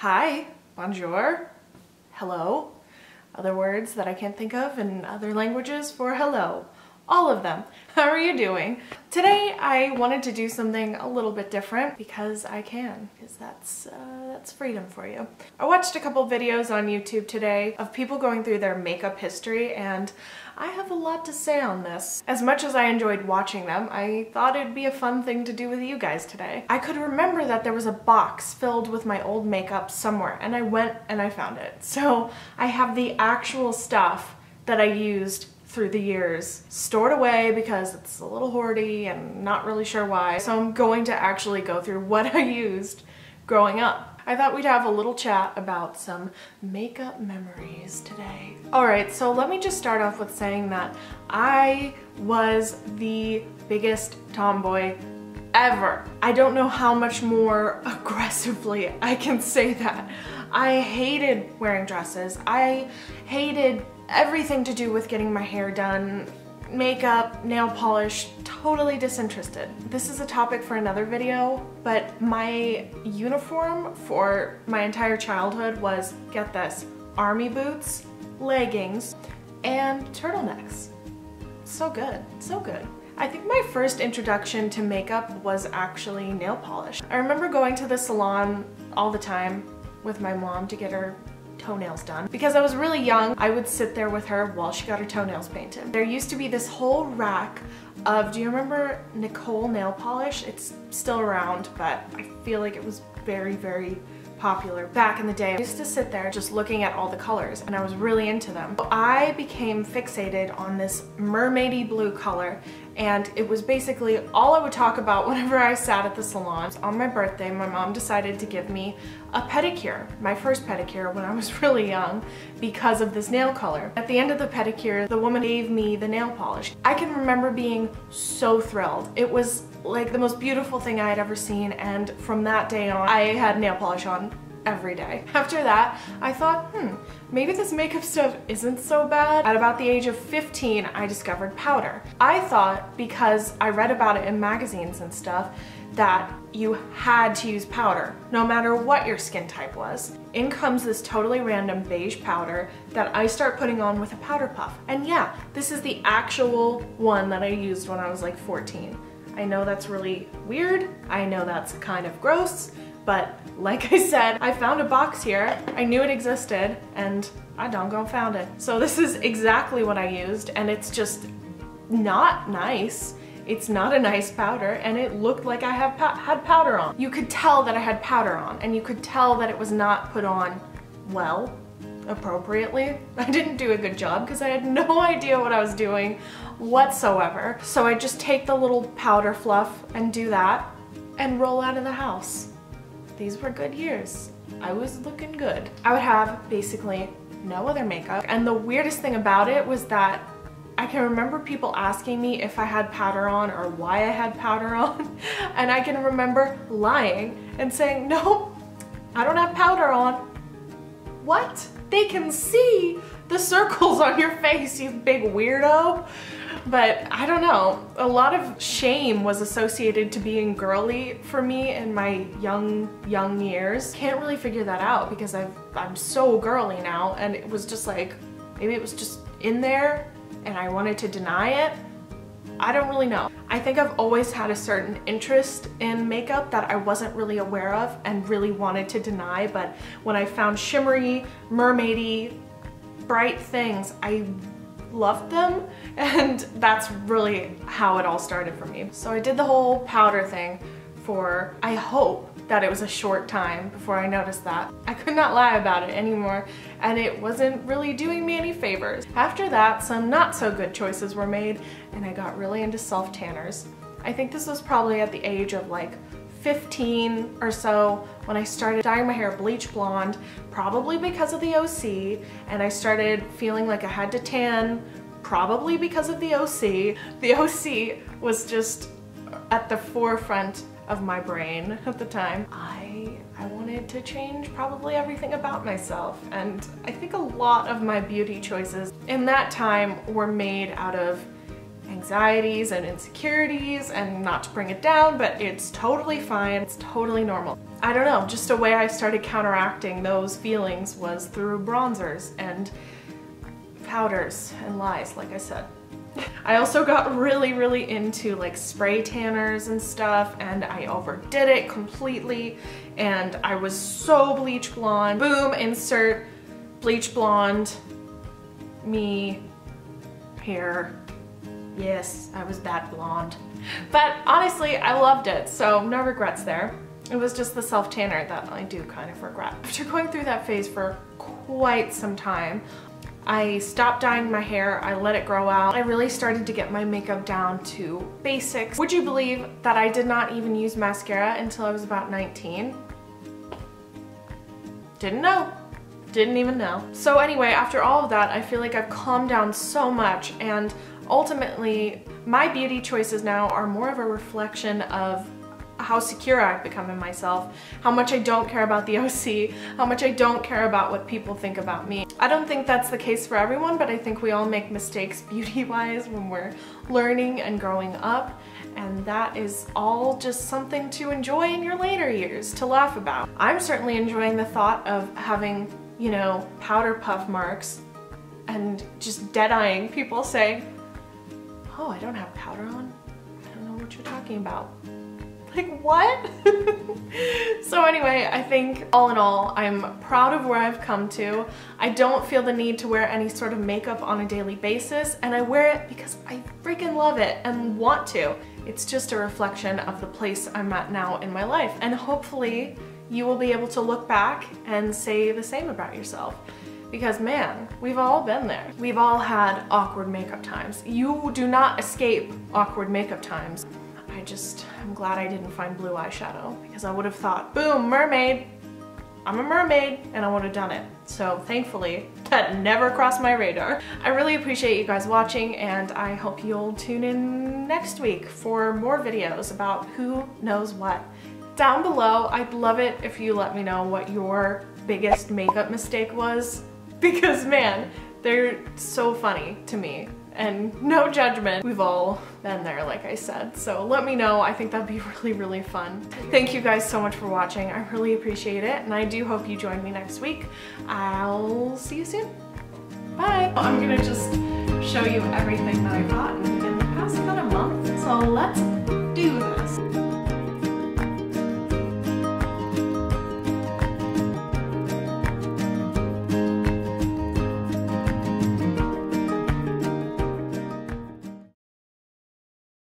Hi, bonjour, hello, other words that I can't think of in other languages for hello. All of them. How are you doing? Today I wanted to do something a little bit different because I can, because that's freedom for you. I watched a couple videos on YouTube today of people going through their makeup history, and I have a lot to say on this. As much as I enjoyed watching them, I thought it'd be a fun thing to do with you guys today. I could remember that there was a box filled with my old makeup somewhere, and I went and I found it. So I have the actual stuff that I used through the years stored away because it's a little hoardy and not really sure why. So I'm going to actually go through what I used growing up. I thought we'd have a little chat about some makeup memories today. Alright, so let me just start off with saying that I was the biggest tomboy ever. I don't know how much more aggressively I can say that. I hated wearing dresses. I hated everything to do with getting my hair done, makeup, nail polish, totally disinterested. This is a topic for another video, but my uniform for my entire childhood was, get this, army boots, leggings, and turtlenecks. So good, so good. I think my first introduction to makeup was actually nail polish. I remember going to the salon all the time with my mom to get her toenails done. Because I was really young, I would sit there with her while she got her toenails painted. There used to be this whole rack of, do you remember Nicole nail polish? It's still around, but I feel like it was very, very popular back in the day. I used to sit there just looking at all the colors, and I was really into them. So I became fixated on this mermaidy blue color, and it was basically all I would talk about whenever I sat at the salon. On my birthday, my mom decided to give me a pedicure, my first pedicure when I was really young, because of this nail color. At the end of the pedicure, the woman gave me the nail polish. I can remember being so thrilled. It was like the most beautiful thing I had ever seen, and from that day on, I had nail polish on every day. After that, I thought, maybe this makeup stuff isn't so bad. At about the age of 15, I discovered powder. I thought, because I read about it in magazines and stuff, that you had to use powder, no matter what your skin type was. In comes this totally random beige powder that I start putting on with a powder puff. And yeah, this is the actual one that I used when I was like 14. I know that's really weird, I know that's kind of gross, but like I said, I found a box here, I knew it existed, and I doggone found it. So this is exactly what I used, and it's just not nice. It's not a nice powder, and it looked like I had powder on. You could tell that I had powder on, and you could tell that it was not put on well, appropriately. I didn't do a good job because I had no idea what I was doing whatsoever. So I just take the little powder fluff and do that and roll out of the house. These were good years. I was looking good. I would have basically no other makeup, and the weirdest thing about it was that I can remember people asking me if I had powder on or why I had powder on, and I can remember lying and saying, no, I don't have powder on. What? They can see the circles on your face, you big weirdo. But I don't know, a lot of shame was associated to being girly for me in my young years. Can't really figure that out because I'm so girly now, and it was just like, maybe it was just in there and I wanted to deny it. I don't really know. I think I've always had a certain interest in makeup that I wasn't really aware of and really wanted to deny, but when I found shimmery, mermaidy, bright things, I loved them, and that's really how it all started for me. So I did the whole powder thing for, I hope that it was a short time before I noticed that. I could not lie about it anymore, and it wasn't really doing me any favors. After that, some not so good choices were made, and I got really into self-tanners. I think this was probably at the age of like 15 or so when I started dyeing my hair bleach blonde, probably because of the OC, and I started feeling like I had to tan, probably because of the OC. The OC was just at the forefront of my brain at the time. I wanted to change probably everything about myself, and I think a lot of my beauty choices in that time were made out of anxieties and insecurities, and not to bring it down, but it's totally fine. It's totally normal. I don't know, just a way I started counteracting those feelings was through bronzers and powders and lies, like I said. I also got really into like spray tanners and stuff, and I overdid it completely, and I was so bleach blonde. Boom, insert bleach blonde me hair. Yes, I was that blonde. But honestly, I loved it, so no regrets there. It was just the self-tanner that I do kind of regret. After going through that phase for quite some time, I stopped dyeing my hair, I let it grow out. I really started to get my makeup down to basics. Would you believe that I did not even use mascara until I was about 19? Didn't know. Didn't even know. So anyway, after all of that, I feel like I've calmed down so much, and ultimately, my beauty choices now are more of a reflection of how secure I've become in myself, how much I don't care about the OC, how much I don't care about what people think about me. I don't think that's the case for everyone, but I think we all make mistakes beauty-wise when we're learning and growing up, and that is all just something to enjoy in your later years, to laugh about. I'm certainly enjoying the thought of having, you know, powder puff marks and just dead-eyeing people saying, "Oh, I don't have powder on? I don't know what you're talking about." Like, what? So anyway, I think all in all, I'm proud of where I've come to. I don't feel the need to wear any sort of makeup on a daily basis, and I wear it because I freaking love it and want to. It's just a reflection of the place I'm at now in my life, and hopefully you will be able to look back and say the same about yourself. Because man, we've all been there. We've all had awkward makeup times. You do not escape awkward makeup times. I'm glad I didn't find blue eyeshadow, because I would have thought, boom, mermaid. I'm a mermaid, and I would have done it. So thankfully, that never crossed my radar. I really appreciate you guys watching, and I hope you'll tune in next week for more videos about who knows what. Down below, I'd love it if you let me know what your biggest makeup mistake was, because man, they're so funny to me. And no judgment. We've all been there, like I said. So let me know. I think that'd be really fun. Thank you guys so much for watching. I really appreciate it. And I do hope you join me next week. I'll see you soon. Bye. I'm gonna just show you everything that I've gotten in the past kind of month. So let's